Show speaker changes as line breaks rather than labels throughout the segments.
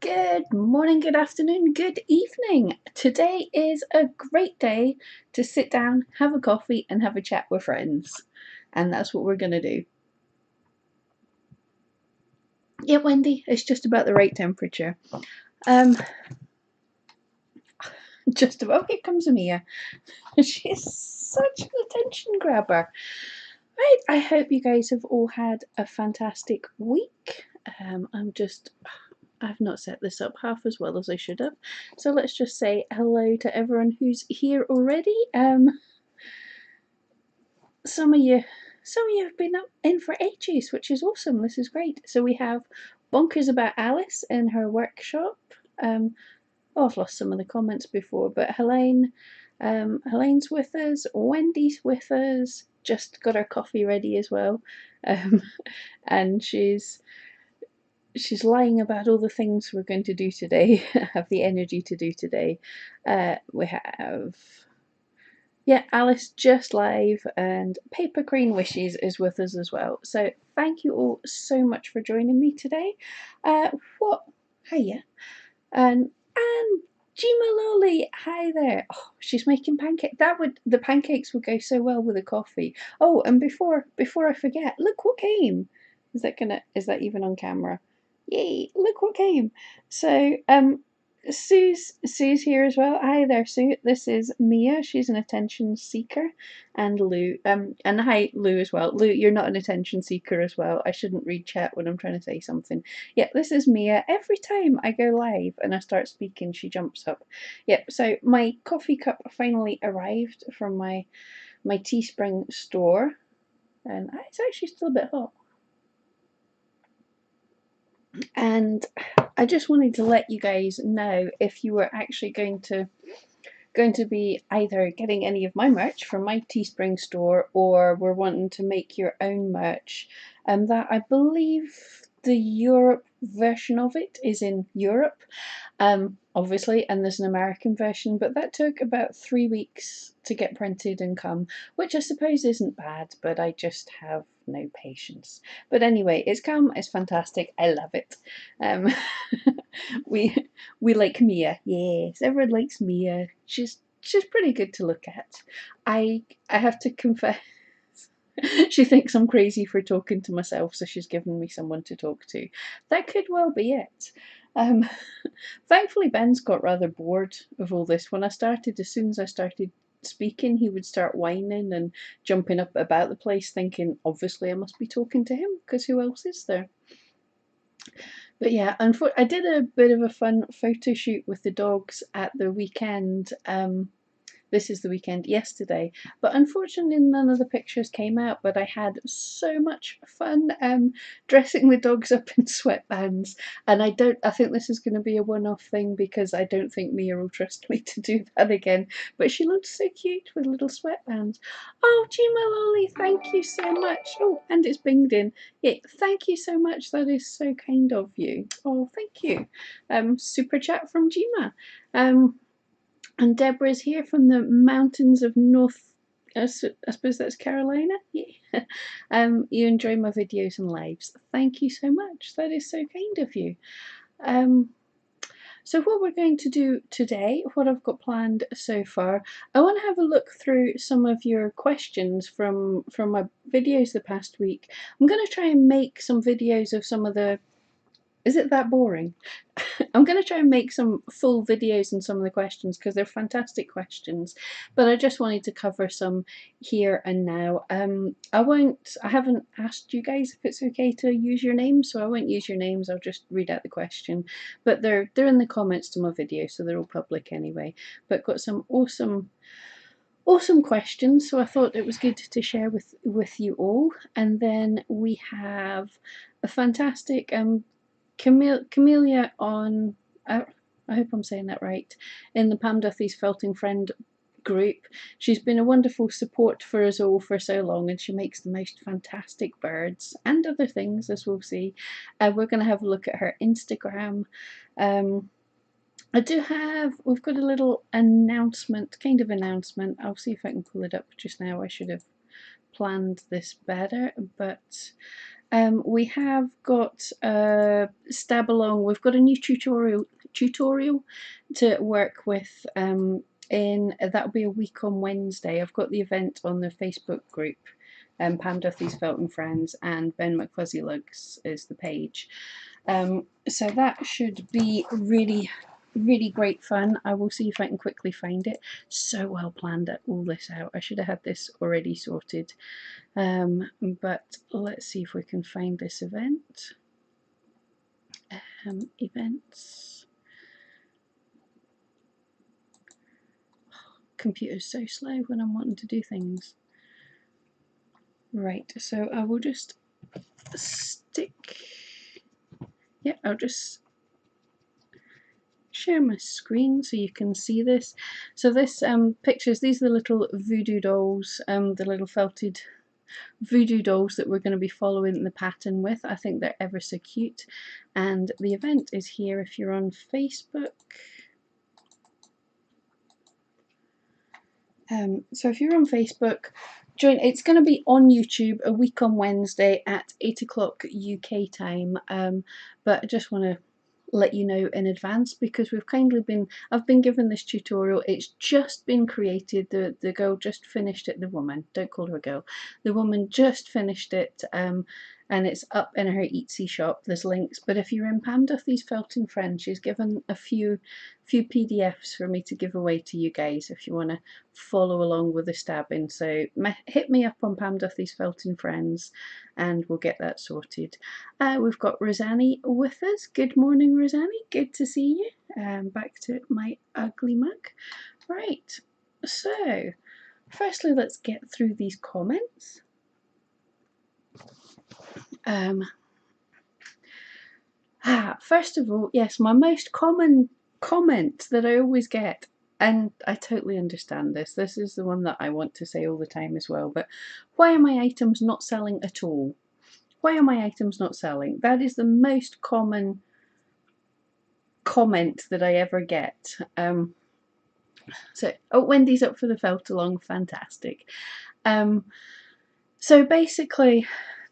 Good morning, good afternoon, good evening. Today is a great day to sit down, have a coffee, and have a chat with friends. And that's what we're going to do. Yeah, Wendy, it's just about the right temperature. Just about. Here comes Amia. She's such an attention grabber. Right, I hope you guys have all had a fantastic week. I've not set this up half as well as I should have. So let's just say hello to everyone who's here already. Some of you have been up in for ages, which is awesome. This is great. So we have Bonkers About Alice in her workshop. I've lost some of the comments before, but Helene's with us. Wendy's with us. Just got her coffee ready as well, and she's lying about all the things we're going to do today. Have the energy to do today. We have Alice just live, and Paper Queen Wishes is with us as well. So thank you all so much for joining me today. Hiya. And Gima Lolly, hi there. Oh, she's making pancakes. The pancakes would go so well with a coffee. Oh, and before I forget, look what came. Is that even on camera? Yay, look what came. So Sue's here as well. Hi there, Sue. This is Mia. She's an attention seeker, and Lou. And hi, Lou as well. Lou, you're not an attention seeker as well. I shouldn't read chat when I'm trying to say something. Yeah, this is Mia. Every time I go live and I start speaking, she jumps up. Yep. So my coffee cup finally arrived from my Teespring store, and it's actually still a bit hot. And I just wanted to let you guys know if you were actually going to be either getting any of my merch from my Teespring store, or were wanting to make your own merch, and that I believe the Europe version of it is in Europe, obviously, and there's an American version, but that took about 3 weeks to get printed and come, which I suppose isn't bad, but I just have no patience. But anyway, it's come, it's fantastic, I love it. we like Mia, yes, everyone likes Mia. She's pretty good to look at. I have to confess, she thinks I'm crazy for talking to myself, so she's given me someone to talk to. That could well be it. Thankfully, Ben's got rather bored of all this. As soon as I started speaking, he would start whining and jumping up about the place, thinking, obviously, I must be talking to him, because who else is there? But yeah, I did a bit of a fun photo shoot with the dogs at the weekend. This is the weekend yesterday, but unfortunately none of the pictures came out, but I had so much fun dressing the dogs up in sweatbands, and I think this is going to be a one-off thing, because I don't think Mia will trust me to do that again, but she looked so cute with little sweatbands. Oh, Gima Lolly, thank you so much. Oh, and it's binged in. Yeah, thank you so much, that is so kind of you. Oh, thank you. Super chat from Gima. And Deborah's here from the mountains of North, I suppose that's Carolina. Yeah. You enjoy my videos and lives. Thank you so much. That is so kind of you. So what we're going to do today, what I've got planned so far, I want to have a look through some of your questions from my videos the past week. I'm going to try and make some videos of some of the... Is it that boring? I'm going to try and make some full videos on some of the questions, because they're fantastic questions, but I just wanted to cover some here and now. I haven't asked you guys if it's okay to use your names, so I won't use your names, I'll just read out the question, but they're in the comments to my video, so they're all public anyway. But got some awesome questions, so I thought it was good to share with you all. And then we have a fantastic Camilla on, I hope I'm saying that right, in the Pam Duthie's Felting Friend group. She's been a wonderful support for us all for so long, and she makes the most fantastic birds and other things, as we'll see. We're going to have a look at her Instagram. We've got a little announcement. I'll see if I can pull it up just now. I should have planned this better, but We have got Stab Along. We've got a new tutorial to work with. That'll be a week on Wednesday. I've got the event on the Facebook group. Pam Duthie's Felton Friends and Ben McFuzzy Lugs is the page. So that should be really, really great fun. I will see if I can quickly find it. So well planned at all this out. I should have had this already sorted. But let's see if we can find this event. Events. Computer's so slow when I'm wanting to do things. Right, so I will just stick. Yeah, I'll just share my screen so you can see this. So this pictures, these are the little voodoo dolls, the little felted voodoo dolls that we're going to be following the pattern with. I think they're ever so cute, and the event is here if you're on Facebook. So if you're on Facebook, join. It's going to be on YouTube a week on Wednesday at 8 o'clock UK time, but I just want to let you know in advance because I've been given this tutorial. It's just been created. The girl just finished it. The woman, don't call her a girl, the woman just finished it, and it's up in her Etsy shop. There's links, but if you're in Pam Duthie's Felton Friends, she's given a few PDFs for me to give away to you guys if you want to follow along with the stabbing. So hit me up on Pam Duthie's Felton Friends and we'll get that sorted. We've got Rosanny with us. Good morning, Rosanny. Good to see you. Back to my ugly mug. Right, so firstly let's get through these comments. First of all, yes, my most common comment that I always get, and I totally understand this, this is the one that I want to say all the time as well, but why are my items not selling at all? Why are my items not selling? That is the most common comment that I ever get. Wendy's up for the felt along, fantastic. So basically,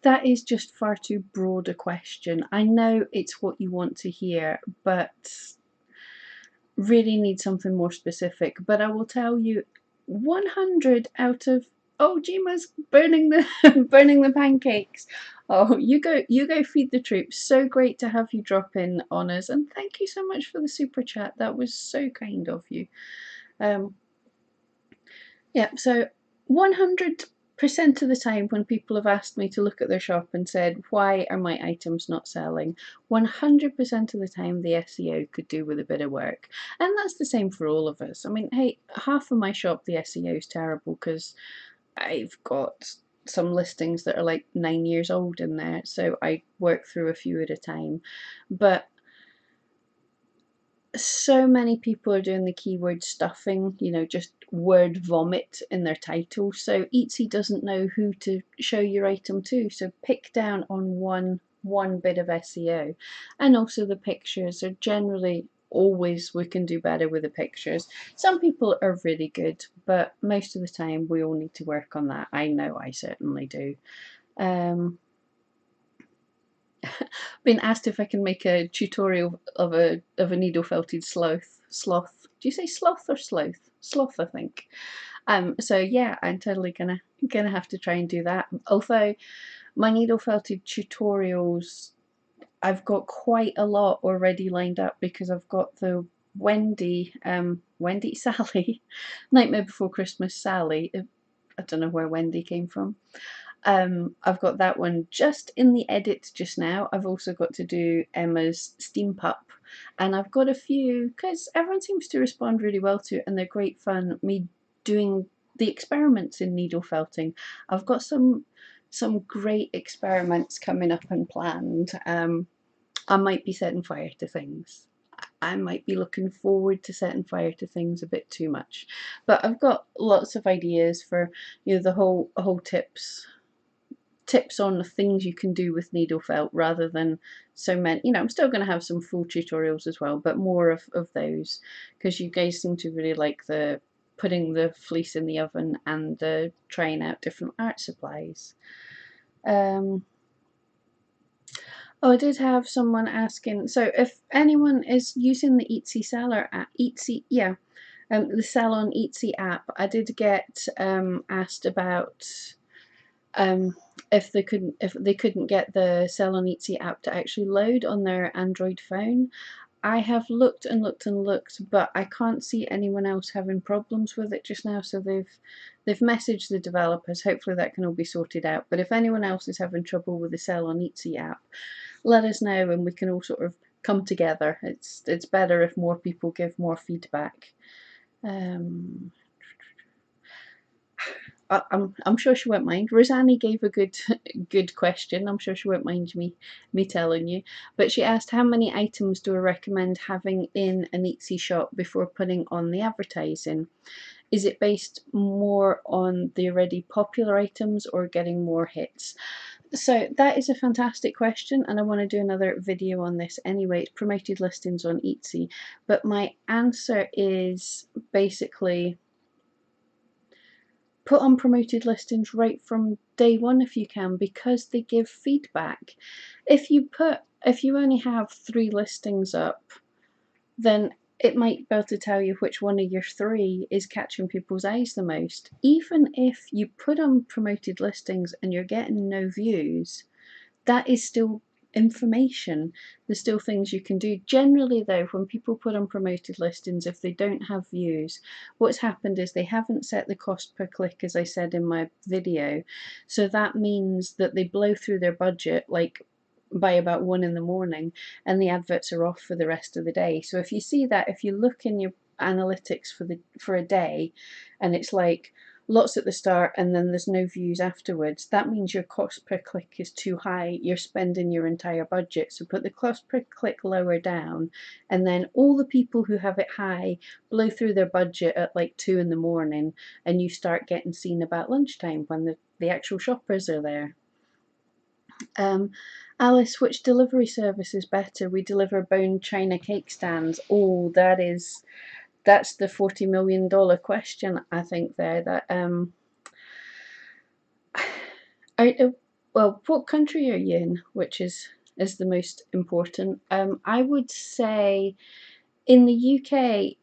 that is just far too broad a question. I know it's what you want to hear, but really need something more specific. But I will tell you, 100 out of Jima's burning the burning the pancakes. Oh, you go feed the troops. So great to have you drop in on us, and thank you so much for the super chat. That was so kind of you. Yeah, so 100% of the time when people have asked me to look at their shop and said, why are my items not selling? 100% of the time the SEO could do with a bit of work. And that's the same for all of us. I mean, hey, half of my shop, the SEO is terrible because I've got some listings that are like 9 years old in there. So I work through a few at a time. But so many people are doing the keyword stuffing, you know, just word vomit in their title. So Etsy doesn't know who to show your item to. So pick down on one bit of SEO. And also the pictures are generally always, we can do better with the pictures. Some people are really good, but most of the time we all need to work on that. I know I certainly do. Been asked if I can make a tutorial of a needle felted sloth. Do you say sloth or sloth? Sloth, I think. So yeah, I'm totally gonna have to try and do that. Although my needle felted tutorials, I've got quite a lot already lined up because I've got the Wendy Sally, Nightmare Before Christmas Sally. I don't know where Wendy came from. I've got that one just in the edit just now. I've also got to do Emma's Steam Pup, and I've got a few because everyone seems to respond really well to it and they're great fun. Me doing the experiments in needle felting. I've got some great experiments coming up and planned. I might be setting fire to things. I might be looking forward to setting fire to things a bit too much, but I've got lots of ideas for, you know, the whole tips on the things you can do with needle felt rather than so many. You know, I'm still going to have some full tutorials as well, but more of those because you guys seem to really like the putting the fleece in the oven and the trying out different art supplies. Oh, I did have someone asking. So if anyone is using the Etsy seller app, Etsy, yeah, the Sell on Etsy app, I did get asked about um, if they couldn't get the Sell on Etsy app to actually load on their Android phone. I have looked and looked and looked, but I can't see anyone else having problems with it just now. So they've messaged the developers. Hopefully that can all be sorted out. But if anyone else is having trouble with the Sell on Etsy app, let us know and we can all sort of come together. It's better if more people give more feedback. Um, I'm sure she won't mind. Rosanni gave a good question. I'm sure she won't mind me telling you. But she asked, how many items do I recommend having in an Etsy shop before putting on the advertising? Is it based more on the already popular items or getting more hits? So that is a fantastic question, and I want to do another video on this anyway. It's promoted listings on Etsy, but my answer is basically put on promoted listings right from day one if you can, because they give feedback. If you only have 3 listings up, then it might be able to tell you which one of your 3 is catching people's eyes the most. Even if you put on promoted listings and you're getting no views, that is still information. There's still things you can do. Generally though, when people put on promoted listings, if they don't have views, what's happened is they haven't set the cost per click, as I said in my video. So that means that they blow through their budget like by about 1 in the morning, and the adverts are off for the rest of the day. So if you see that, if you look in your analytics for a day and it's like lots at the start and then there's no views afterwards, that means your cost per click is too high. You're spending your entire budget. So put the cost per click lower down, and then all the people who have it high blow through their budget at like 2 in the morning, and you start getting seen about lunchtime when the actual shoppers are there. Alice, which delivery service is better? We deliver bone china cake stands. Oh, that's the $40 million question, I think there. That well, what country are you in? Which is the most important. I would say in the UK.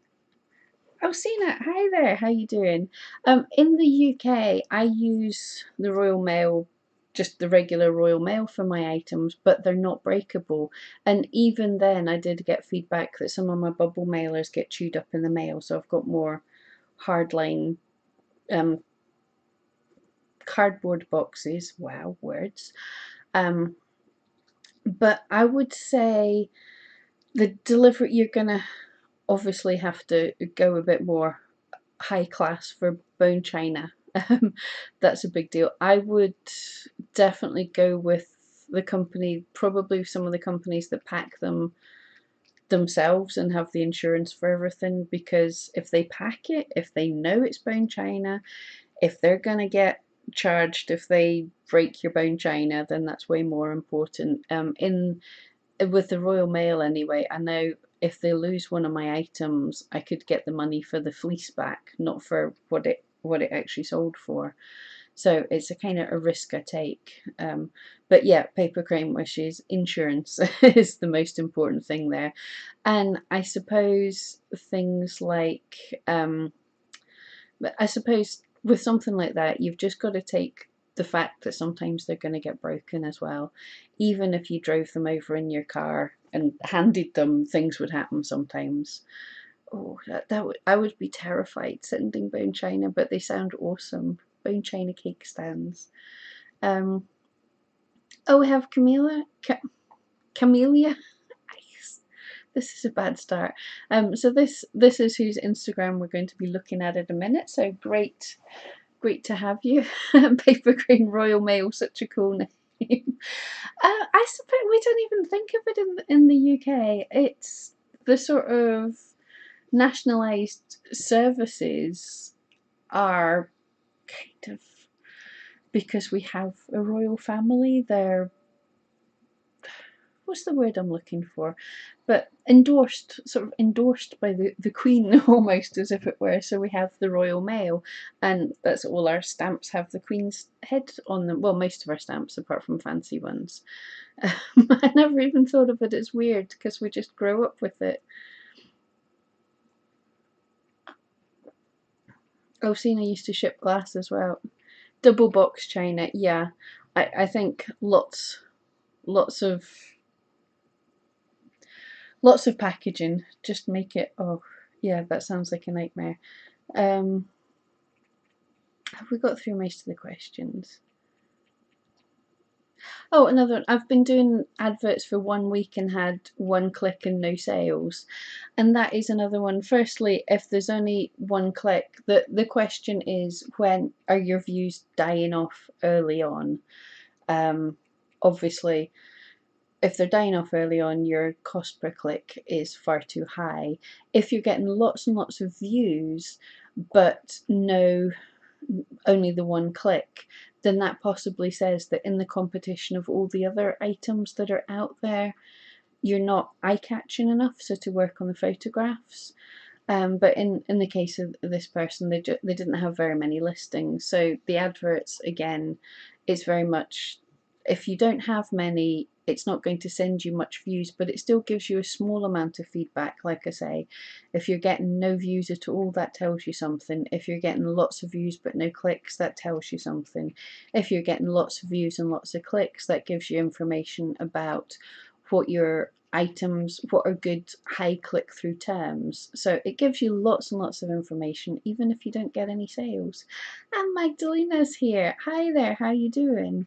Oh, Sina, hi there. How you doing? In the UK, I use the Royal Mail, just the regular Royal Mail for my items, but they're not breakable. And even then, I did get feedback that some of my bubble mailers get chewed up in the mail, so I've got more hardline um, cardboard boxes. Wow, words. Um, but I would say the delivery, you're gonna obviously have to go a bit more high class for bone china. That's a big deal. I would definitely go with the company, probably some of the companies that pack them themselves and have the insurance for everything, because if they pack it, if they know it's bone china, if they're going to get charged if they break your bone china, then that's way more important. In With the Royal Mail anyway, I know if they lose one of my items, I could get the money for the fleece back, not for what it actually sold for. So it's a kind of a risk I take. But yeah, paper crane wishes, insurance is the most important thing there. And I suppose things like, I suppose with something like that, you've just got to take the fact that sometimes they're going to get broken as well. Even if you drove them over in your car and handed them, things would happen sometimes. Oh, I would be terrified sending bone china, but they sound awesome. Bone china cake stands. Um, oh, we have Camellia. This is a bad start. So this is whose Instagram we're going to be looking at in a minute. So great to have you. Paper Crane Royal Mail, such a cool name. I suppose we don't even think of it in the UK. It's the sort of nationalised services are kind of, because we have a royal family. They're what's the word I'm looking for? But endorsed, sort of endorsed by the Queen almost, as if it were. So we have the Royal Mail, and that's all our stamps have the Queen's head on them. Well, most of our stamps, apart from fancy ones. I never even thought of it as weird because we just grow up with it. Oh, Sina used to ship glass as well. Double box china, yeah. I think lots of packaging. Just make it, oh yeah, that sounds like a nightmare. Have we got through most of the questions? Oh, another one. I've been doing adverts for 1 week and had 1 click and no sales. And that is another one. Firstly, if there's only 1 click, the question is, when are your views dying off early on? Obviously, if they're dying off early on, your cost per click is far too high. If you're getting lots and lots of views, but only the 1 click, then that possibly says that in the competition of all the other items that are out there, you're not eye-catching enough, so to work on the photographs. But in the case of this person, they didn't have very many listings, so the adverts, again, is very much, if you don't have many, it's not going to send you much views, but it still gives you a small amount of feedback. Like I say, if you're getting no views at all, that tells you something. If you're getting lots of views but no clicks, that tells you something. If you're getting lots of views and lots of clicks, that gives you information about what your items, what are good high click-through terms. So it gives you lots and lots of information, even if you don't get any sales. And Magdalena's here. Hi there, how you doing?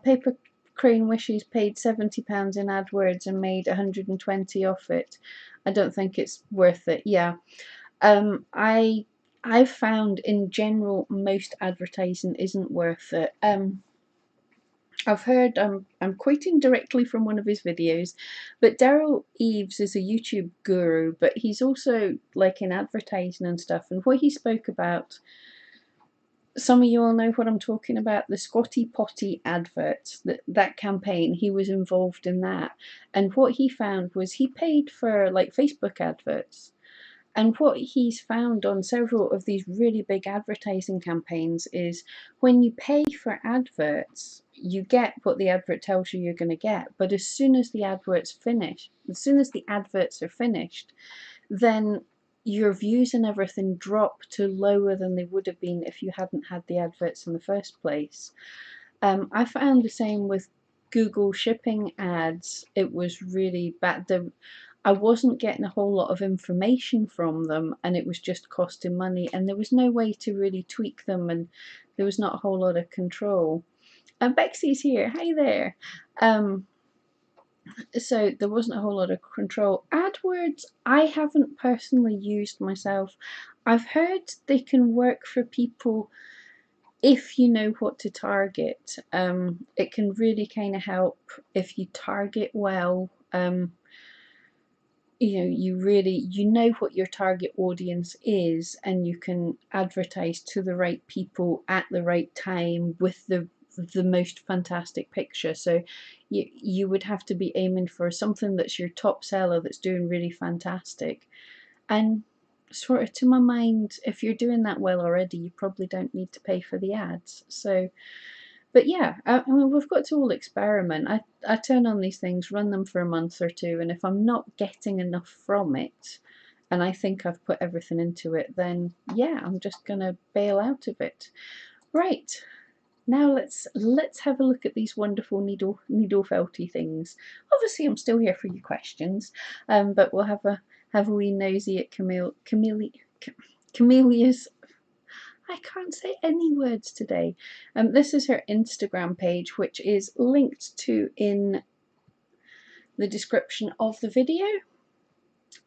Paper Crane Wishes paid £70 in AdWords and made 120 off it. I don't think it's worth it. Yeah. I've found in general most advertising isn't worth it. I've heard, I'm quoting directly from one of his videos, but Daryl Eves is a YouTube guru, but he's also like in advertising and stuff. And what he spoke about, some of you all know what I'm talking about, the Squatty Potty adverts, that campaign, he was involved in that. And what he found was he paid for like Facebook adverts. And what he's found on several of these really big advertising campaigns is when you pay for adverts, you get what the advert tells you you're going to get. But as soon as the adverts are finished, then your views and everything drop to lower than they would have been if you hadn't had the adverts in the first place. I found the same with Google shipping ads. It was really bad. I wasn't getting a whole lot of information from them, and it was just costing money, and there was no way to really tweak them, and there was not a whole lot of control. And Bexy's here. Hi there. So there wasn't a whole lot of control. AdWords, I haven't personally used myself. I've heard they can work for people if you know what to target. It can really kind of help if you target well. You know what your target audience is, and you can advertise to the right people at the right time with the most fantastic picture. So you would have to be aiming for something that's your top seller, that's doing really fantastic. And sort of, to my mind, if you're doing that well already, you probably don't need to pay for the ads. So, but yeah, I mean, we've got to all experiment. I turn on these things, run them for a month or two, and if I'm not getting enough from it, and I think I've put everything into it, then yeah, I'm just gonna bail out of it. Right, now let's have a look at these wonderful needle felty things. Obviously, I'm still here for your questions, but we'll have a wee nosy at Camellia's. I can't say any words today. This is her Instagram page, which is linked to in the description of the video.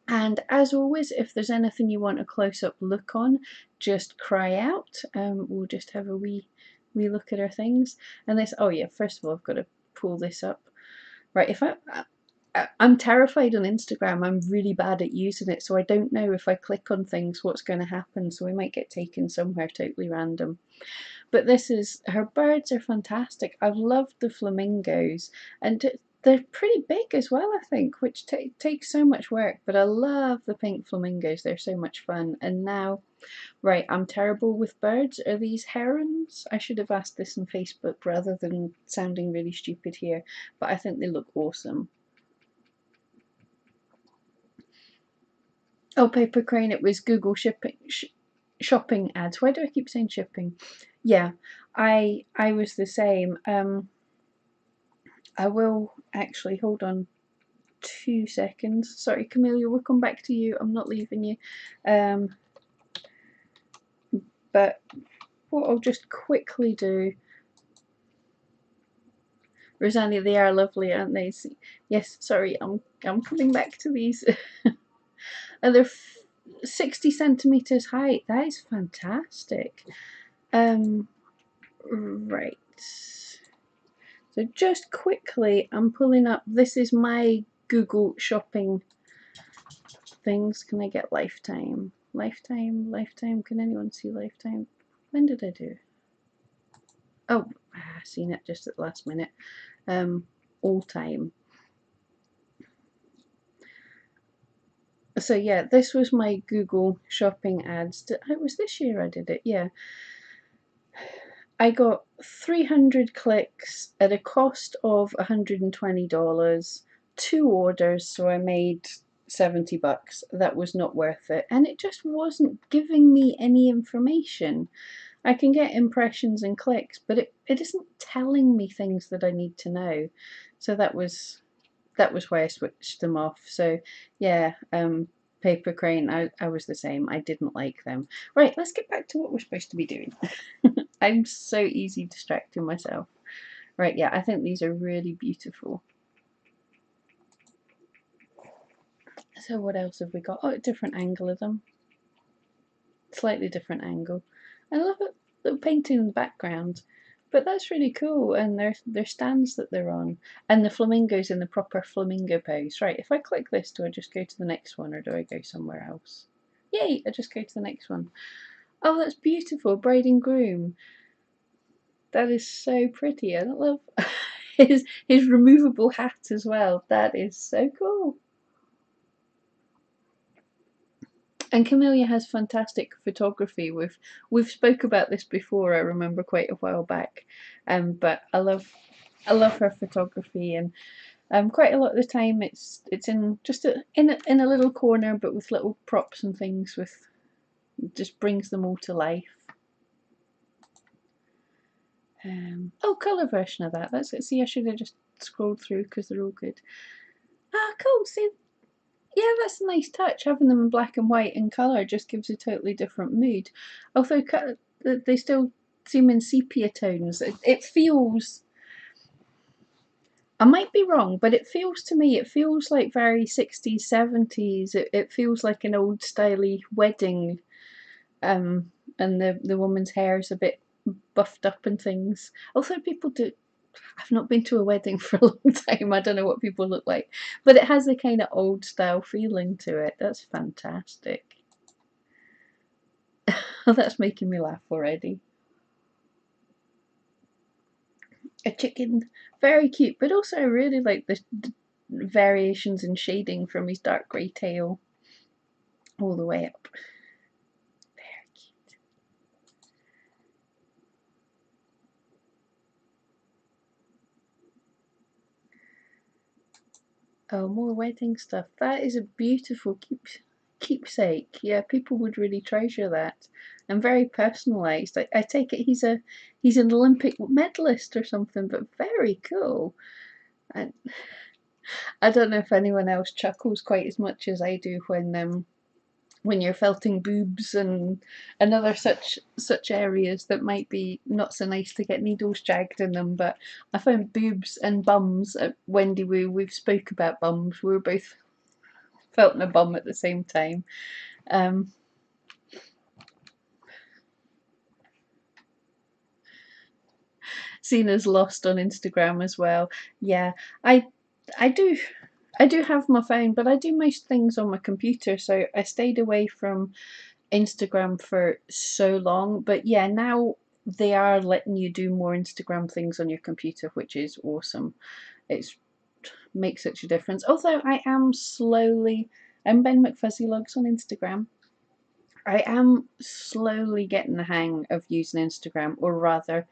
And as always, if there's anything you want a close-up look on, just cry out. We'll just have a wee look at our things. And this, oh yeah, first of all, I've got to pull this up. Right, if I'm terrified on Instagram. I'm really bad at using it, so I don't know if I click on things what's going to happen, so we might get taken somewhere totally random. But this is, her birds are fantastic. I've loved the flamingos, and They're pretty big as well, I think, which takes so much work, but I love the pink flamingos. They're so much fun. And now, right, I'm terrible with birds. Are these herons? I should have asked this on Facebook rather than sounding really stupid here, but I think they look awesome. Oh, Paper Crane, it was Google shopping ads. Why do I keep saying shipping? Yeah, I was the same. I will actually, hold on 2 seconds. Sorry, Camilla, we'll come back to you. I'm not leaving you. But what I'll just quickly do, Rosanna, they are lovely, aren't they? Yes, sorry, I'm coming back to these. And they're 60 centimeters high. That is fantastic. Right. So just quickly, I'm pulling up. This is my Google shopping things. Can I get lifetime? Lifetime. Can anyone see lifetime? When did I do? Oh, I seen it just at the last minute. All time. So yeah, this was my Google shopping ads. It was this year I did it, yeah. I got 300 clicks at a cost of $120, 2 orders, so I made $70. That was not worth it, and it just wasn't giving me any information. I can get impressions and clicks, but it isn't telling me things that I need to know. So that was why I switched them off. So yeah, Paper Crane, I was the same. I didn't like them. Right, let's get back to what we're supposed to be doing. I'm so easy distracting myself. Right, yeah, I think these are really beautiful. So what else have we got? Oh, a different angle of them. Slightly different angle. I love it, the painting in the background. But that's really cool, and their stands that they're on, and the flamingos in the proper flamingo pose. Right, if I click this, do I just go to the next one, or do I go somewhere else? Yay, I just go to the next one. Oh, that's beautiful, bride and groom. That is so pretty. I love his removable hat as well. That is so cool. And Camellia has fantastic photography. We've spoke about this before. I remember quite a while back, but I love her photography, and quite a lot of the time it's in just in a little corner, but with little props and things. With just brings them all to life. Oh, colour version of that. That's it. See, I should have just scrolled through because they're all good. Ah, cool. See, yeah, that's a nice touch. Having them in black and white and colour just gives a totally different mood. Although they still seem in sepia tones. It feels, I might be wrong, but it feels to me, it feels like very 60s, 70s. It feels like an old styly wedding. And the woman's hair is a bit buffed up and things. Although people do, I've not been to a wedding for a long time. I don't know what people look like, but it has a kind of old style feeling to it. That's fantastic. Oh, that's making me laugh already. A chicken, very cute, but also I really like the variations in shading from his dark grey tail all the way up. Very cute. Oh, more wedding stuff. That is a beautiful keepsake. Yeah, people would really treasure that, and very personalised. I take it he's an Olympic medalist or something, but very cool. And I don't know if anyone else chuckles quite as much as I do when you're felting boobs and other such areas that might be not so nice to get needles jagged in them. But I found boobs and bums at Wendy Woo. We've spoke about bums. We were both felting a bum at the same time. Seen as lost on Instagram as well. Yeah, I I do I do have my phone, but I do most things on my computer, so I stayed away from Instagram for so long. But yeah, now they are letting you do more Instagram things on your computer, which is awesome. It's make such a difference. Although I am slowly, I'm Ben McFuzzyLugs on Instagram. I am slowly getting the hang of using Instagram, or rather,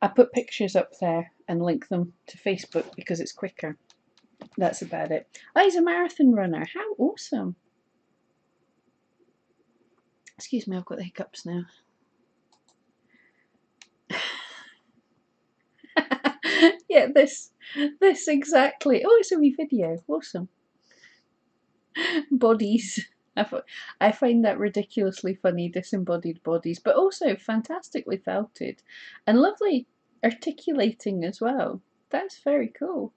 I put pictures up there and link them to Facebook because it's quicker. That's about it. Oh, he's a marathon runner. How awesome. Excuse me, I've got the hiccups now. Yeah, this exactly. Oh, it's a wee video. Awesome. Bodies. I find that ridiculously funny, disembodied bodies, but also fantastically felted and lovely articulating as well. That's very cool.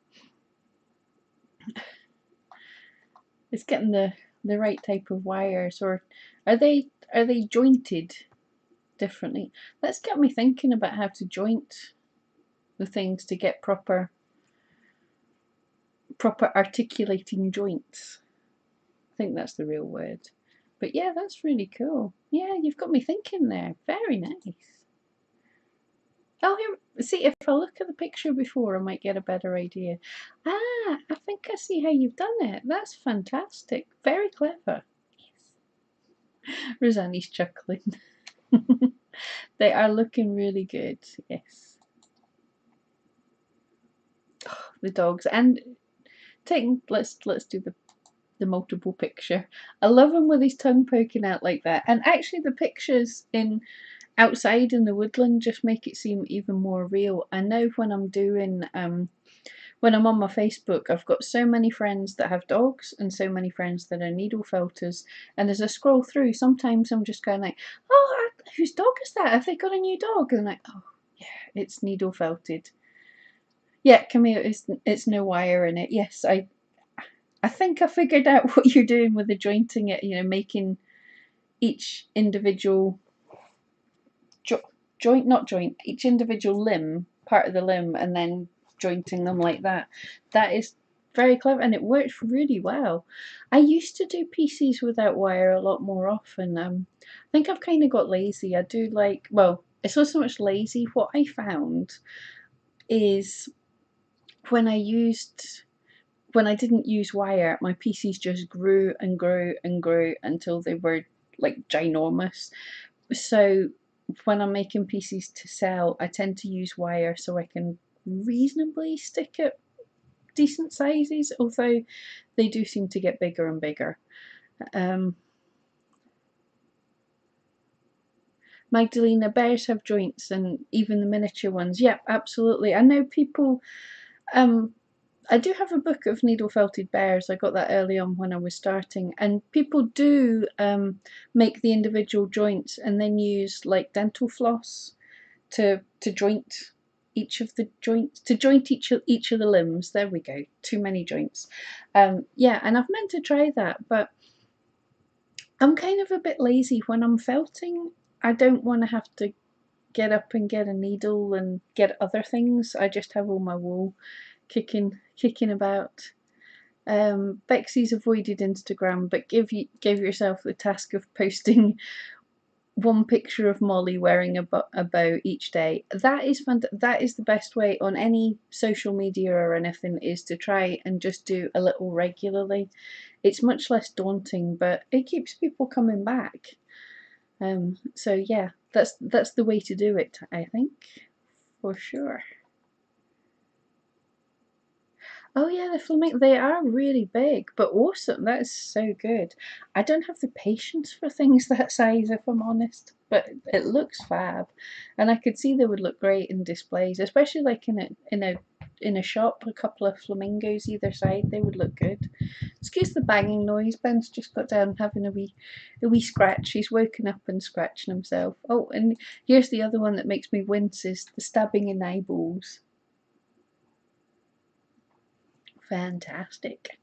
It's getting the right type of wires, or are they jointed differently? That's got me thinking about how to joint the things to get proper articulating joints. I think that's the real word. But yeah, that's really cool. Yeah, you've got me thinking there. Very nice. Oh, here, see, if I look at the picture before, I might get a better idea. Ah, I think I see how you've done it. That's fantastic. Very clever. Yes. Rosanne's chuckling. They are looking really good. Yes. Oh, the dogs. And let's do the multiple picture. I love him with his tongue poking out like that. And actually the pictures in outside in the woodland just make it seem even more real. I know when I'm doing when I'm on my Facebook, I've got so many friends that have dogs and so many friends that are needle felters, and as I scroll through, sometimes I'm just going like, oh, whose dog is that? Have they got a new dog? And I'm like, oh yeah, it's needle felted. Yeah, Camille, it's no wire in it. Yes, I think I figured out what you're doing with the jointing it, you know, making each individual each individual limb, part of the limb, and then jointing them like that. That is very clever, and it works really well. I used to do PCs without wire a lot more often. I think I've kind of got lazy. I do like, well, it's not so much lazy. What I found is when I didn't use wire, my PCs just grew and grew and grew until they were like ginormous. So when I'm making PCs to sell, I tend to use wire so I can reasonably stick at decent sizes, although they do seem to get bigger and bigger. Magdalena, bears have joints, and even the miniature ones. Yep, absolutely. I know people. I do have a book of needle felted bears. I got that early on when I was starting, and people do make the individual joints and then use like dental floss to joint each of the joints, to joint each of the limbs. There we go. Too many joints. Yeah, and I've meant to try that, but I'm kind of a bit lazy when I'm felting. I don't want to have to get up and get a needle and get other things. I just have all my wool kicking about. Bexy's avoided Instagram, but give yourself the task of posting one picture of Molly wearing a bow each day. That is that is the best way on any social media or anything, is to try and just do a little regularly. It's much less daunting, but it keeps people coming back. So yeah, that's the way to do it, I think, for sure. Oh yeah, the flamingo, they are really big, but awesome. That is so good. I don't have the patience for things that size, if I'm honest, but it looks fab. And I could see they would look great in displays, especially like in a shop, a couple of flamingos either side, they would look good. Excuse the banging noise. Ben's just got down having a wee scratch. He's woken up and scratching himself. Oh, and here's the other one that makes me wince, is the stabbing in eyeballs. Fantastic.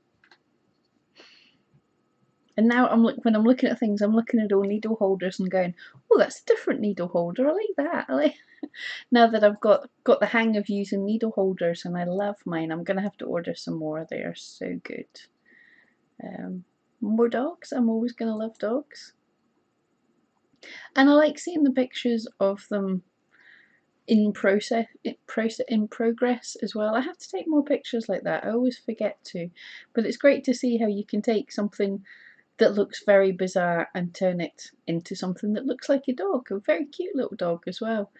And now when I'm looking at things, I'm looking at all needle holders and going, oh, that's a different needle holder. I like that. I like now that I've got the hang of using needle holders, and I love mine. I'm gonna have to order some more. They are so good. More dogs. I'm always gonna love dogs. And I like seeing the pictures of them in progress as well. I have to take more pictures like that. I always forget to, but it's great to see how you can take something that looks very bizarre and turn it into something that looks like a dog, a very cute little dog as well.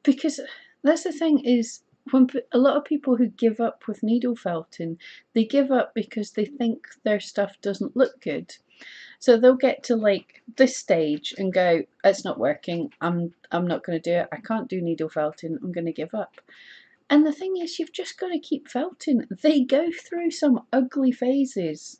Because that's the thing, is when a lot of people who give up with needle felting, they give up because they think their stuff doesn't look good. So they'll get to like this stage and go, it's not working, I'm not going to do it, I can't do needle felting, I'm going to give up. And the thing is, you've just got to keep felting. They go through some ugly phases.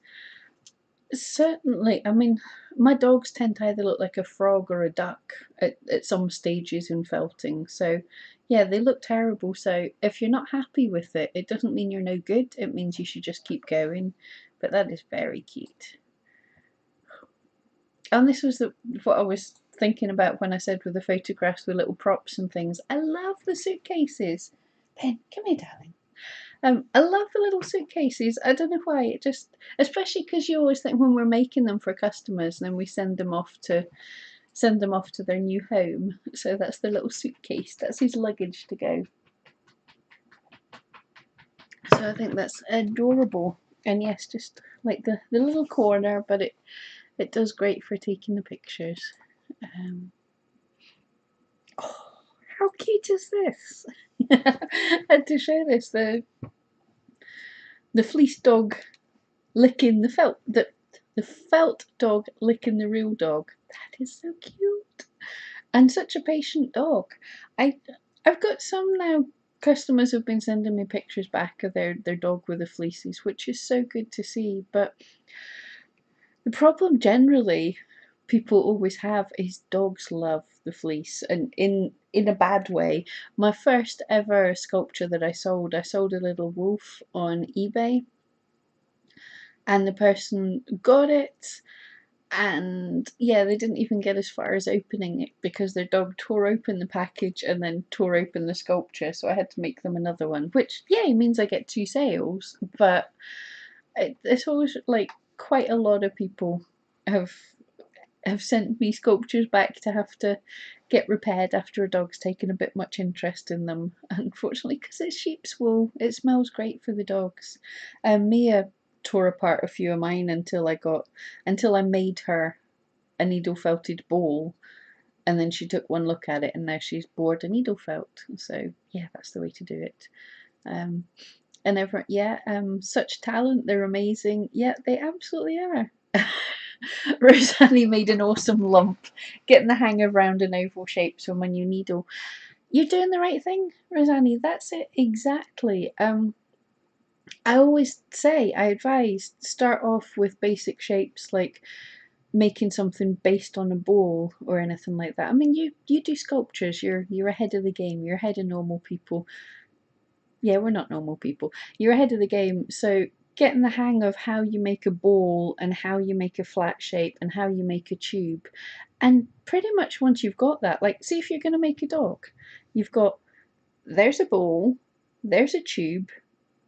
Certainly, I mean, my dogs tend to either look like a frog or a duck at some stages in felting. So, yeah, they look terrible. So, if you're not happy with it, it doesn't mean you're no good. It means you should just keep going. But that is very cute. And this was what I was thinking about when I said with the photographs with little props and things. I love the suitcases. Pen, come here, darling. I love the little suitcases. I don't know why. It just, especially because you always think when we're making them for customers, and then we send them off to their new home. So that's the little suitcase. That's his luggage to go. So I think that's adorable. And yes, just like the little corner, but it does great for taking the pictures. Oh, how cute is this? I had to show this, the fleece dog licking the felt, the felt dog licking the real dog. That is so cute, and such a patient dog. I've got some now. Customers have been sending me pictures back of their dog with the fleeces, which is so good to see. But the problem generally people always have is dogs love the fleece, and in a bad way. My first ever sculpture that I sold a little wolf on eBay, and the person got it, and yeah, they didn't even get as far as opening it because their dog tore open the package and then tore open the sculpture, so I had to make them another one, which yeah means I get 2 sales. But it's always like quite a lot of people have sent me sculptures back to have to get repaired after a dog's taken a bit much interest in them, unfortunately, because it's sheep's wool. It smells great for the dogs. Mia tore apart a few of mine until I made her a needle felted bowl, and then she took one look at it and now she's bored a needle felt. So yeah, that's the way to do it. And everyone, yeah, such talent, they're amazing. Yeah, they absolutely are. Rosanne made an awesome lump, getting the hang of round and oval shapes from when you needle. You're doing the right thing, Rosanne. That's it exactly. I always say, I advise, start off with basic shapes, like making something based on a ball or anything like that. I mean, you do sculptures. You're ahead of the game. You're ahead of normal people. Yeah, we're not normal people. You're ahead of the game. So getting the hang of how you make a ball and how you make a flat shape and how you make a tube. And pretty much once you've got that, like, see if you're going to make a dog, you've got, there's a ball, there's a tube,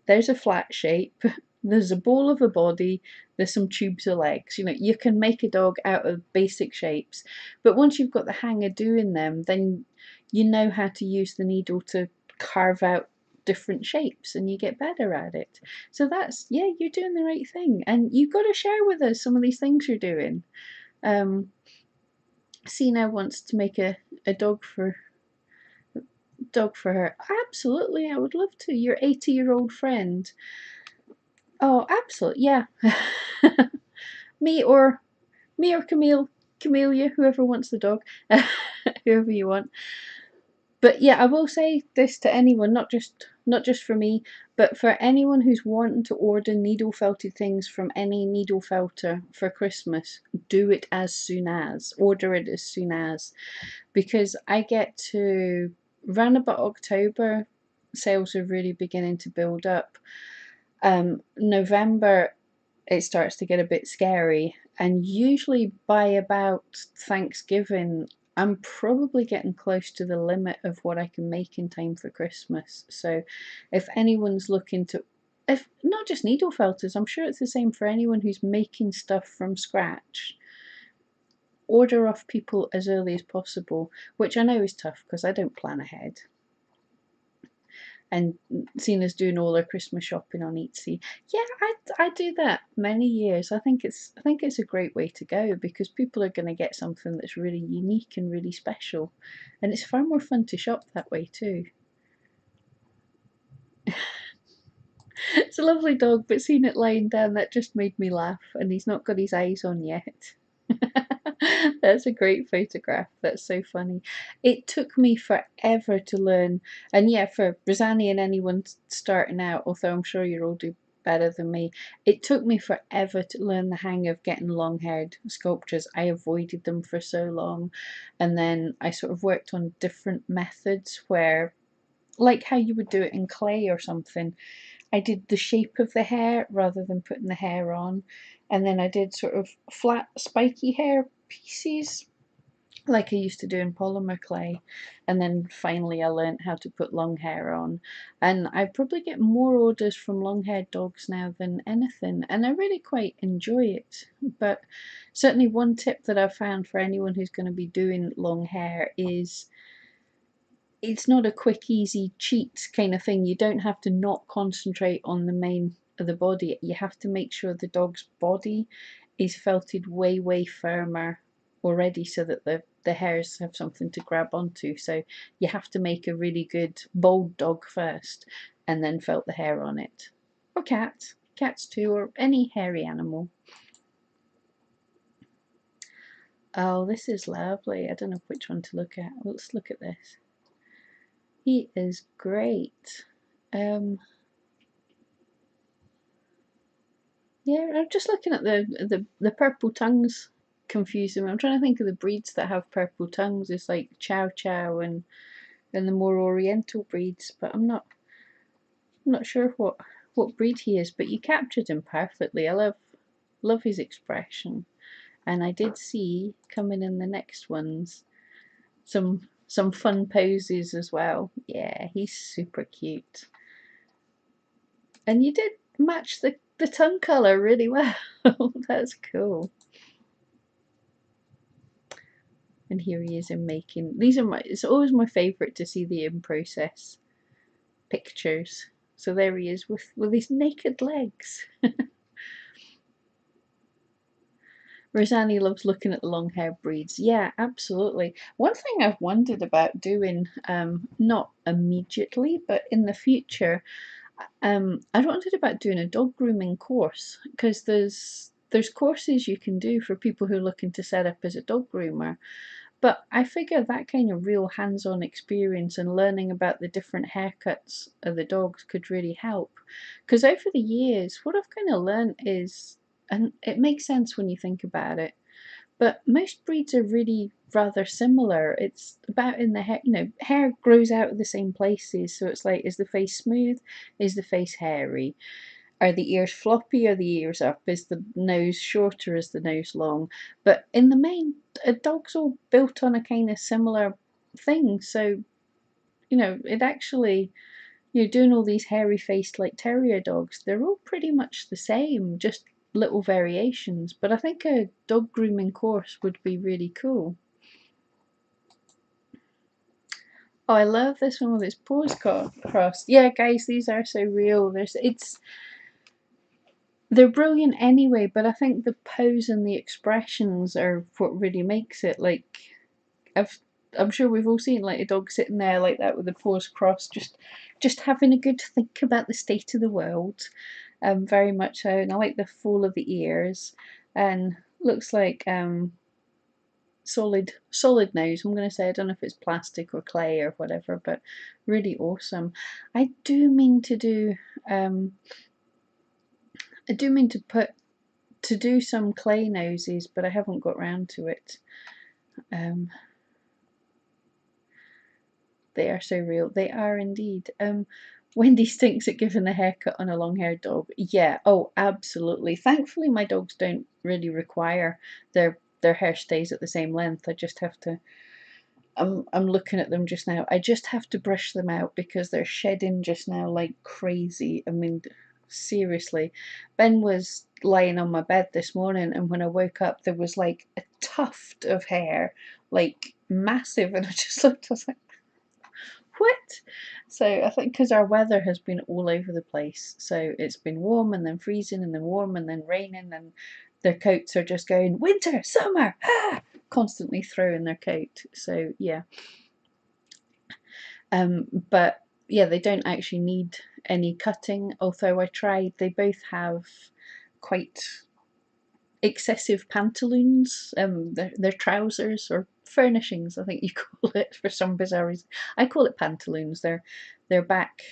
there's a flat shape, there's a ball of a body, there's some tubes of legs. You know, you can make a dog out of basic shapes. But once you've got the hang of doing them, then you know how to use the needle to carve out different shapes and you get better at it. So that's, yeah, you're doing the right thing, and you've got to share with us some of these things you're doing. Sina wants to make a dog for her. Absolutely, I would love to. Your 80-year-old friend. Oh, absolutely, yeah. me or Camellia, whoever wants the dog, whoever you want. But yeah, I will say this to anyone, not just for me, but for anyone who's wanting to order needle felted things from any needle felter for Christmas, do it as soon as. Order it as soon as. Because I get to, around about October, sales are really beginning to build up. November, it starts to get a bit scary, and usually by about Thanksgiving I'm probably getting close to the limit of what I can make in time for Christmas. So if anyone's looking to, if not just needle felters, I'm sure it's the same for anyone who's making stuff from scratch, order off people as early as possible, which I know is tough because I don't plan ahead. And Cena's doing all her Christmas shopping on Etsy. Yeah, I do that many years. I think it's a great way to go because people are going to get something that's really unique and really special, and it's far more fun to shop that way too. It's a lovely dog, but seeing it lying down, that just made me laugh, and he's not got his eyes on yet. That's a great photograph. That's so funny. It took me forever to learn, and yeah, for Rosanni and anyone starting out, although I'm sure you'll all do better than me, it took me forever to learn the hang of getting long-haired sculptures. I avoided them for so long, and then I sort of worked on different methods where, like how you would do it in clay or something, I did the shape of the hair rather than putting the hair on. And then I did sort of flat, spiky hair pieces like I used to do in polymer clay. And then finally I learned how to put long hair on. And I probably get more orders from long haired dogs now than anything. And I really quite enjoy it. But certainly one tip that I've found for anyone who's going to be doing long hair is it's not a quick, easy cheat kind of thing. You don't have to not concentrate on the main of the body. You have to make sure the dog's body is felted way, way firmer already so that the hairs have something to grab onto. So you have to make a really good bold dog first and then felt the hair on it. Or cats too, or any hairy animal. Oh, this is lovely. I don't know which one to look at. Let's look at this. He is great. Yeah, I'm just looking at the purple tongues confusing me. I'm trying to think of the breeds that have purple tongues. It's like Chow Chow and the more oriental breeds, but I'm not sure what breed he is, but you captured him perfectly. I love his expression. And I did see coming in the next ones some fun poses as well. Yeah, he's super cute. And you did match the tongue colour really well. That's cool. And here he is in making. These are it's always my favourite to see the in process pictures. So there he is with his naked legs. Rosanni loves looking at the long hair breeds. Yeah, absolutely. One thing I've wondered about doing, not immediately, but in the future, I wondered about doing a dog grooming course because there's courses you can do for people who are looking to set up as a dog groomer. But I figure that kind of real hands-on experience and learning about the different haircuts of the dogs could really help. Because over the years, what I've kind of learned is, and it makes sense when you think about it, but most breeds are really rather similar. It's about in the hair, hair grows out of the same places. So it's like, is the face smooth? Is the face hairy? Are the ears floppy? Are the ears up? Is the nose shorter? Is the nose long? But in the main, a dog's all built on a kind of similar thing. So, it actually, doing all these hairy faced like terrier dogs, they're all pretty much the same, just little variations. But I think a dog grooming course would be really cool. Oh, I love this one with its paws crossed. Yeah, guys, these are so real. They're brilliant anyway, but I think the pose and the expressions are what really makes it. Like, I'm sure we've all seen like a dog sitting there like that with the paws crossed, just having a good think about the state of the world. Very much so. And I like the fall of the ears, and looks like solid nose. I'm gonna say, I don't know if it's plastic or clay or whatever, but really awesome. I do mean to do I do mean to do some clay noses, but I haven't got round to it. They are so real. They are indeed. Wendy stinks at giving a haircut on a long-haired dog. Yeah, oh, absolutely. Thankfully, my dogs don't really require their hair stays at the same length. I just have to. I'm looking at them just now. I just have to brush them out because they're shedding just now like crazy. I mean, seriously. Ben was lying on my bed this morning, and when I woke up, there was like a tuft of hair, like massive, and I just looked, I was like, what? So I think because our weather has been all over the place, so it's been warm and then freezing and then warm and then raining, and their coats are just going winter, summer, ah! Constantly throwing their coat. So yeah, but yeah, they don't actually need any cutting. Although I tried, they both have quite excessive pantaloons, their trousers or furnishings, I think you call it for some bizarre reason. I call it pantaloons. They're back,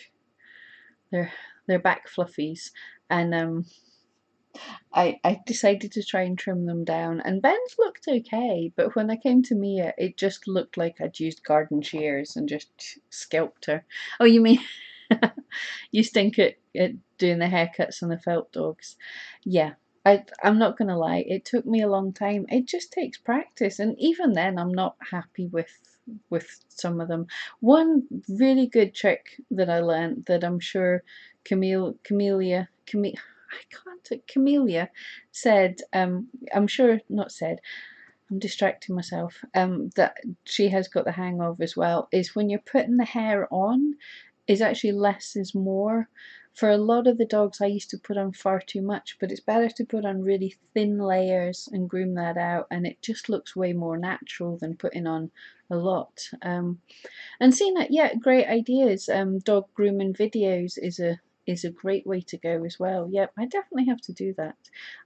they're back fluffies, and I decided to try and trim them down, and Ben's looked okay, but when I came to Mia, it just looked like I'd used garden shears and just scalped her. Oh, you mean you stink at doing the haircuts on the felt dogs? Yeah. I'm not gonna lie, it took me a long time. It just takes practice, and even then I'm not happy with some of them. One really good trick that I learned that I'm sure Camellia I can't. Camellia said, I'm sure, not said, I'm distracting myself, that she has got the hang of as well, is when you're putting the hair on, is actually less is more. For a lot of the dogs, I used to put on far too much, but it's better to put on really thin layers and groom that out, and it just looks way more natural than putting on a lot. And seeing that, yeah, great ideas. Dog grooming videos is a great way to go as well. Yep, I definitely have to do that.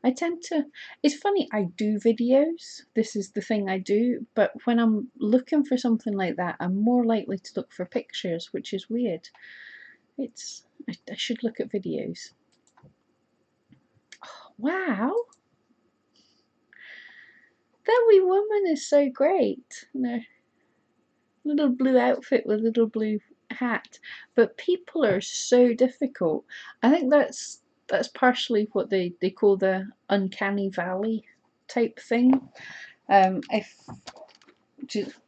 I tend to, it's funny, I do videos. This is the thing I do, but when I'm looking for something like that, I'm more likely to look for pictures, which is weird. I should look at videos. Oh, wow, that wee woman is so great. No, little blue outfit with little blue hat, but people are so difficult. I think that's partially what they call the uncanny valley type thing. If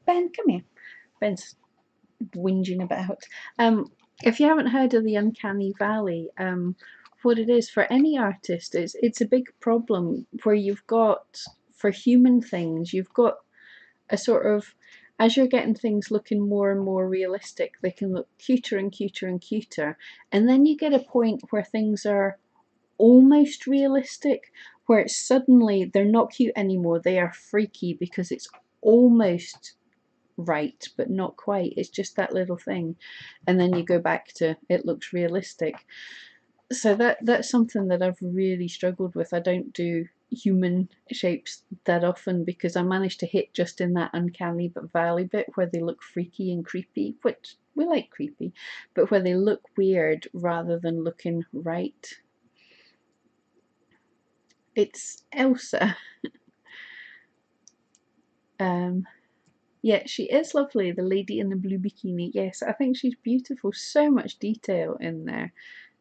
Ben, come here. Ben's whinging about. If you haven't heard of the uncanny valley, what it is for any artist is it's a big problem where you've got, for human things, you've got a sort of, as you're getting things looking more and more realistic, they can look cuter and cuter and cuter, and then you get a point where things are almost realistic, where it's suddenly they're not cute anymore, they are freaky because it's almost right but not quite, it's just that little thing, and then you go back to it looks realistic. So that's something that I've really struggled with. I don't do human shapes that often because I managed to hit just in that uncanny but valley bit where they look freaky and creepy, which we like creepy, but where they look weird rather than looking right. It's Elsa. Yeah, she is lovely, the lady in the blue bikini. Yes, I think she's beautiful. So much detail in there,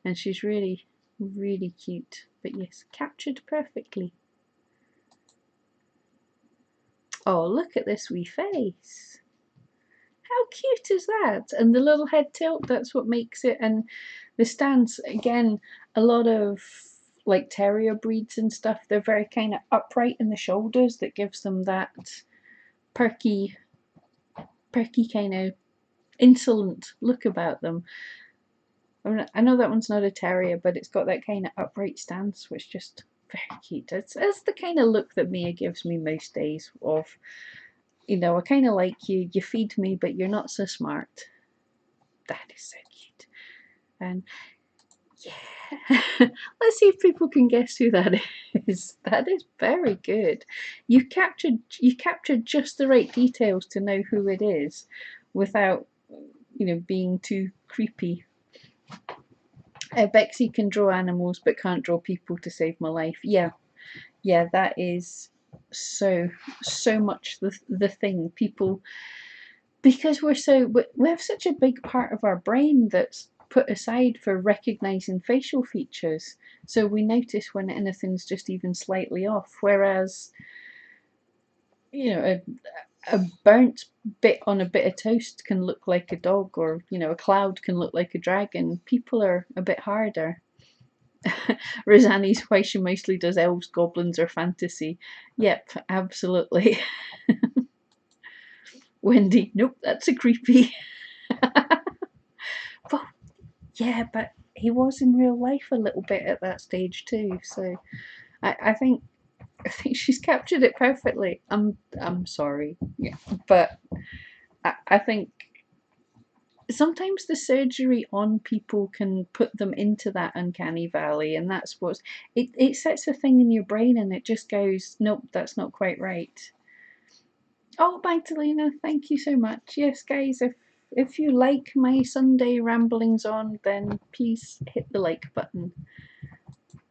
and she's really, really cute. But yes, captured perfectly. Oh, look at this wee face. How cute is that? And the little head tilt, that's what makes it. And the stance, again, a lot of like terrier breeds and stuff, they're very kind of upright in the shoulders, that gives them that perky kind of insolent look about them. I know that one's not a terrier, but it's got that kind of upright stance, which just very cute. It's the kind of look that Mia gives me most days of, you know, I kind of like you, you feed me, but you're not so smart. That is so cute. And yeah, let's see if people can guess who that is. That is very good. You captured just the right details to know who it is without, you know, being too creepy. Bexy can draw animals but can't draw people to save my life. Yeah, yeah, that is so much the thing. People, because we have such a big part of our brain that's put aside for recognizing facial features, so we notice when anything's just even slightly off, whereas, you know, a burnt bit on a bit of toast can look like a dog, or, you know, a cloud can look like a dragon. People are a bit harder. Rosanne's why she mostly does elves, goblins, or fantasy. Yep, absolutely. Wendy, nope, that's a creepy. Well, yeah, but he was in real life a little bit at that stage too. So I think she's captured it perfectly. I'm sorry, yeah, but I think sometimes the surgery on people can put them into that uncanny valley, and that's what it sets a thing in your brain, and it just goes, nope, that's not quite right. Oh, Magdalena, thank you so much. Yes, guys, if you like my Sunday ramblings on, then please hit the like button.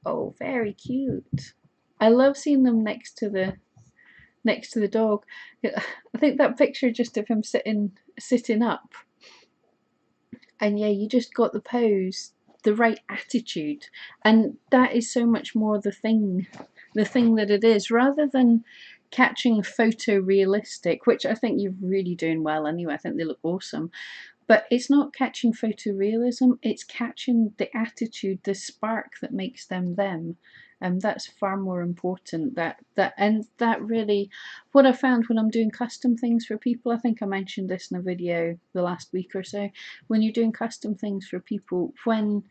Oh, very cute. I love seeing them next to the dog. I think that picture just of him sitting up, and yeah, you just got the pose, the right attitude, and that is so much more the thing that it is, rather than catching photorealistic, which I think you're really doing well anyway. I think they look awesome. But it's not catching photorealism, it's catching the attitude, the spark that makes them them. And that's far more important. That really, what I found when I'm doing custom things for people, I think I mentioned this in a video the last week or so, when you're doing custom things for people, when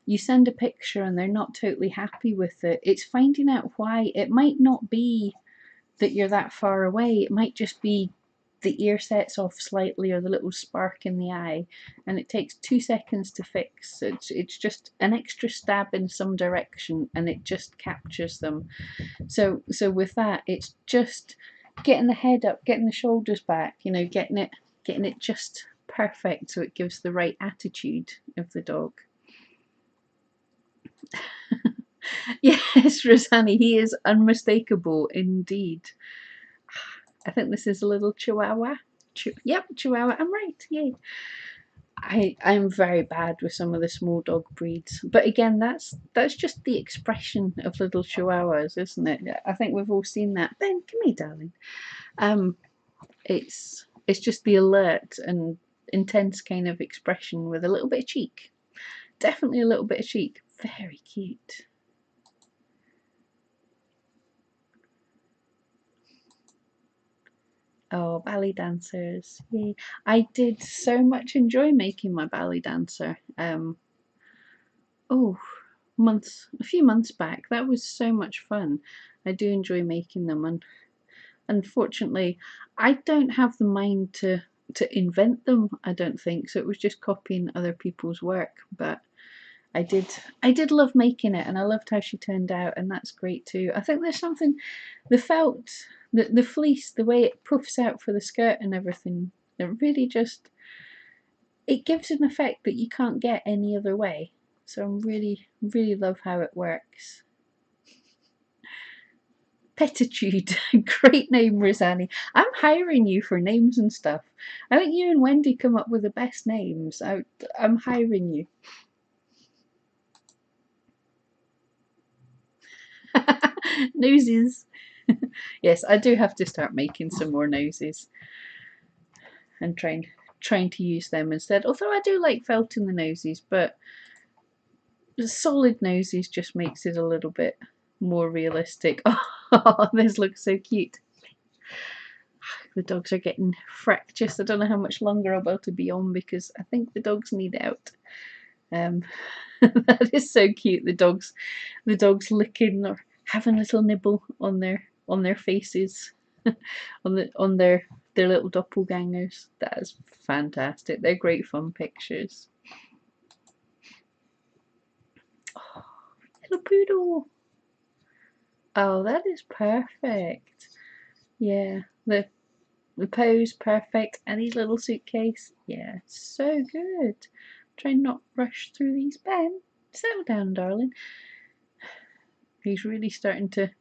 you send a picture and they're not totally happy with it, it's finding out why. It might not be that you're that far away, it might just be the ear sets off slightly or the little spark in the eye, and it takes 2 seconds to fix. It's just an extra stab in some direction, and it just captures them. So with that, it's just getting the head up, getting the shoulders back, getting it just perfect, so it gives the right attitude of the dog. Yes, Rosanne, he is unmistakable indeed. I think this is a little Chihuahua. Yep, Chihuahua. I'm right. Yay. I'm very bad with some of the small dog breeds, but again, that's just the expression of little Chihuahuas, isn't it? I think we've all seen that. Ben, come here, darling. It's just the alert and intense kind of expression with a little bit of cheek. Definitely a little bit of cheek. Very cute. Oh, ballet dancers. Yay. I did so much enjoy making my ballet dancer. Oh, a few months back. That was so much fun. I do enjoy making them, and unfortunately, I don't have the mind to invent them, I don't think. So it was just copying other people's work, but I did love making it, and I loved how she turned out, and that's great too. I think there's something, the felt, the fleece, the way it puffs out for the skirt and everything, it really just, it gives an effect that you can't get any other way. So I really love how it works. Petitude, great name, Rosanne. I'm hiring you for names and stuff. I think you and Wendy come up with the best names. I'm hiring you. Noses. Yes, I do have to start making some more noses and trying to use them instead. Although I do like felting the noses, but the solid noses just makes it a little bit more realistic. Oh, this looks so cute. The dogs are getting fractious. I don't know how much longer I'll be able to be on, because I think the dogs need out. That is so cute. The dogs licking or having a little nibble on their faces, on their little doppelgangers. That is fantastic. They're great fun pictures. Oh, little poodle. Oh, that is perfect. Yeah, the pose perfect, and his little suitcase. Yeah, so good. Try not rush through these. Ben, settle down, darling. He's really starting to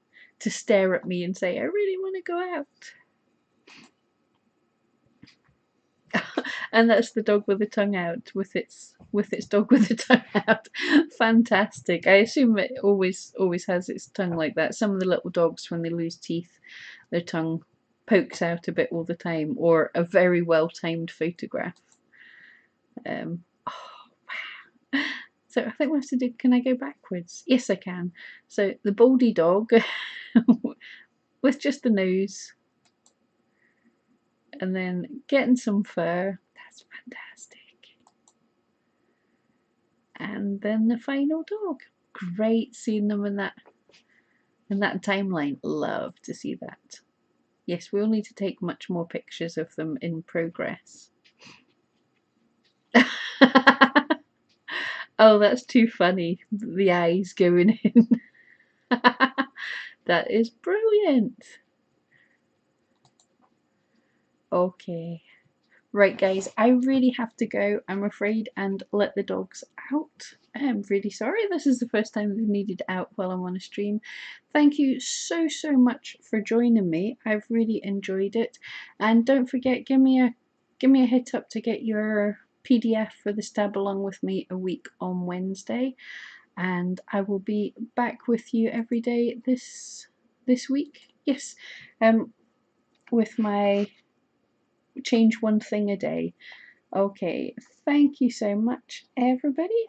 stare at me and say, I really want to go out. And that's the dog with the tongue out, with its dog with the tongue out. Fantastic. I assume it always has its tongue like that. Some of the little dogs, when they lose teeth, their tongue pokes out a bit all the time, or a very well timed photograph. Oh wow, So I think we have to do, can I go backwards? Yes, I can. So the baldy dog with just the nose and then getting some fur. That's fantastic. And then the final dog. Great seeing them in that timeline. Love to see that. Yes, we'll need to take much more pictures of them in progress. Oh, that's too funny. The eyes going in. That is brilliant. Okay. Right, guys, I really have to go, I'm afraid, and let the dogs out. I'm really sorry. This is the first time they've needed out while I'm on a stream. Thank you so much for joining me. I've really enjoyed it. And don't forget, give me a hit up to get your PDF for the Stab Along with Me a week on Wednesday. And I will be back with you every day this week. Yes. With my change one thing a day. Okay, thank you so much, everybody.